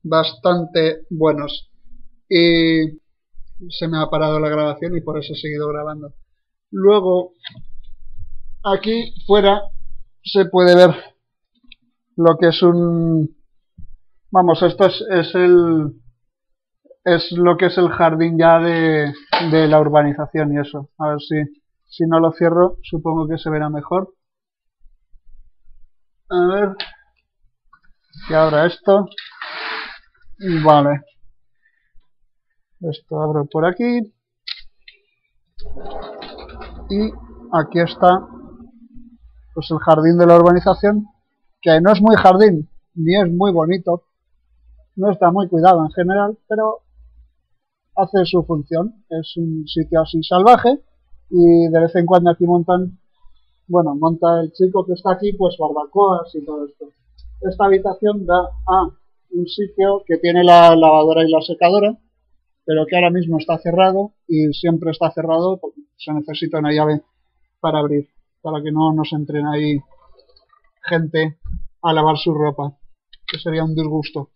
bastante buenos. Y se me ha parado la grabación y por eso he seguido grabando. Luego, aquí fuera se puede ver lo que es un... Vamos, esto es lo que es el jardín ya de la urbanización y eso. A ver si no lo cierro, supongo que se verá mejor. A ver. Y ahora esto. Vale. Esto abro por aquí. Y aquí está pues el jardín de la urbanización, que no es muy jardín, ni es muy bonito. No está muy cuidado en general, pero hace su función. Es un sitio así salvaje y de vez en cuando aquí monta el chico que está aquí pues barbacoas y todo esto. Esta habitación da a un sitio que tiene la lavadora y la secadora, pero que ahora mismo está cerrado y siempre está cerrado porque se necesita una llave para abrir, para que no nos entren ahí gente a lavar su ropa, que sería un disgusto.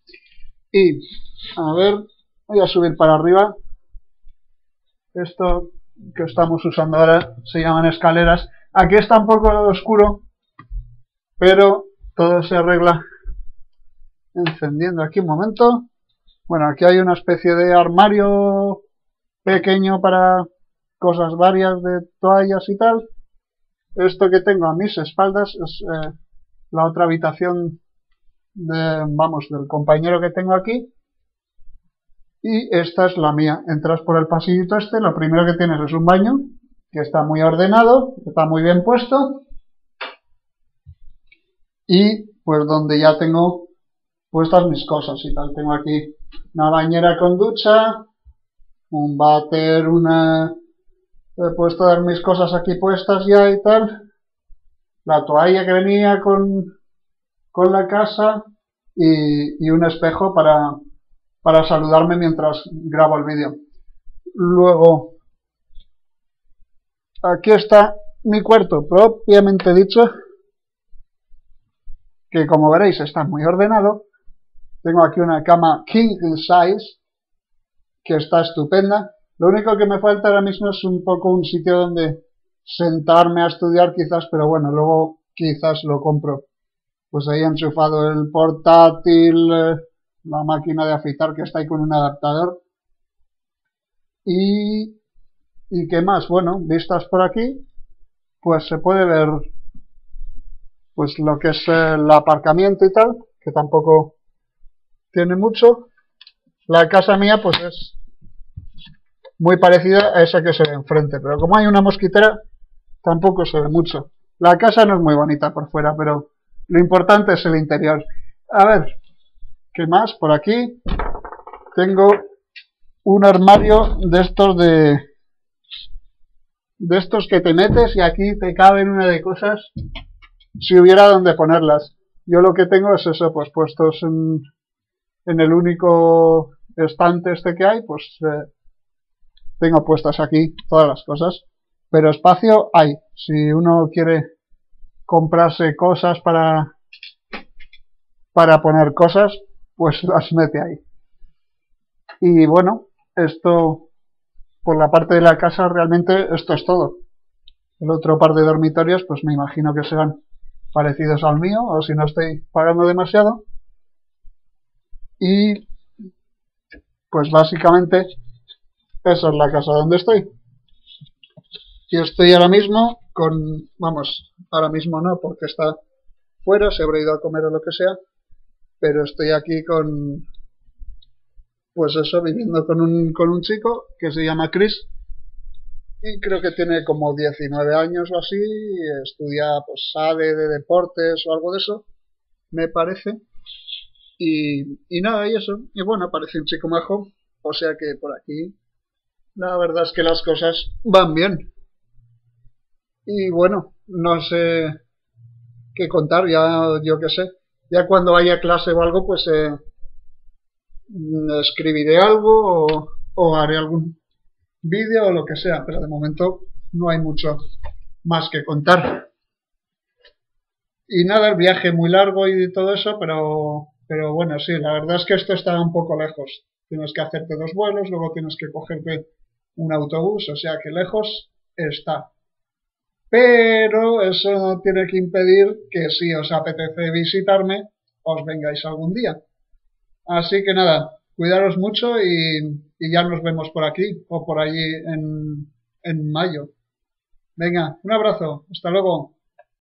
Y, a ver, voy a subir para arriba. Esto que estamos usando ahora se llaman escaleras. Aquí está un poco oscuro, pero todo se arregla encendiendo aquí un momento. Bueno, aquí hay una especie de armario pequeño para cosas varias de toallas y tal. Esto que tengo a mis espaldas es la otra habitación del compañero que tengo aquí. Y esta es la mía. Entras por el pasillito este, lo primero que tienes es un baño, que está muy ordenado, está muy bien puesto. Y pues donde ya tengo puestas mis cosas y tal. Tengo aquí una bañera con ducha, un váter, he puesto dar mis cosas aquí puestas ya y tal. La toalla que venía con la casa y un espejo para saludarme mientras grabo el vídeo. Luego, aquí está mi cuarto propiamente dicho, que como veréis está muy ordenado. Tengo aquí una cama king size, que está estupenda. Lo único que me falta ahora mismo es un poco un sitio donde sentarme a estudiar quizás, pero bueno, luego quizás lo compro. Pues ahí he enchufado el portátil, la máquina de afeitar que está ahí con un adaptador. ¿Y qué más? Bueno, vistas por aquí, pues se puede ver pues lo que es el aparcamiento y tal, que tampoco tiene mucho. La casa mía pues es muy parecida a esa que se ve enfrente, pero como hay una mosquitera, tampoco se ve mucho. La casa no es muy bonita por fuera, pero lo importante es el interior. A ver, ¿qué más? Por aquí tengo un armario de estos que te metes y aquí te caben una de cosas si hubiera donde ponerlas. Yo lo que tengo es eso, pues puestos en el único estante este que hay, pues tengo puestas aquí todas las cosas. Pero espacio hay. Si uno quiere comprarse cosas para poner cosas, pues las mete ahí. Y bueno, esto por la parte de la casa realmente esto es todo. El otro par de dormitorios pues me imagino que serán parecidos al mío, o si no estoy pagando demasiado. Y pues básicamente esa es la casa donde estoy. Y estoy ahora mismo ahora mismo no, porque está fuera, se habrá ido a comer o lo que sea, pero estoy aquí pues eso, viviendo con un chico que se llama Chris, y creo que tiene como 19 años o así, estudia pues SADE de deportes o algo de eso, me parece, y nada, y eso, y bueno, parece un chico majo, o sea que por aquí la verdad es que las cosas van bien. Y bueno, no sé qué contar, ya yo qué sé, ya cuando haya clase o algo pues escribiré algo o haré algún vídeo o lo que sea, pero de momento no hay mucho más que contar. Y nada, el viaje muy largo y todo eso, pero Pero bueno, sí, la verdad es que esto está un poco lejos. Tienes que hacerte 2 vuelos, luego tienes que cogerte un autobús, o sea que lejos está. Pero eso no tiene que impedir que si os apetece visitarme, os vengáis algún día. Así que nada, cuidaros mucho y ya nos vemos por aquí o por allí en mayo. Venga, un abrazo, hasta luego.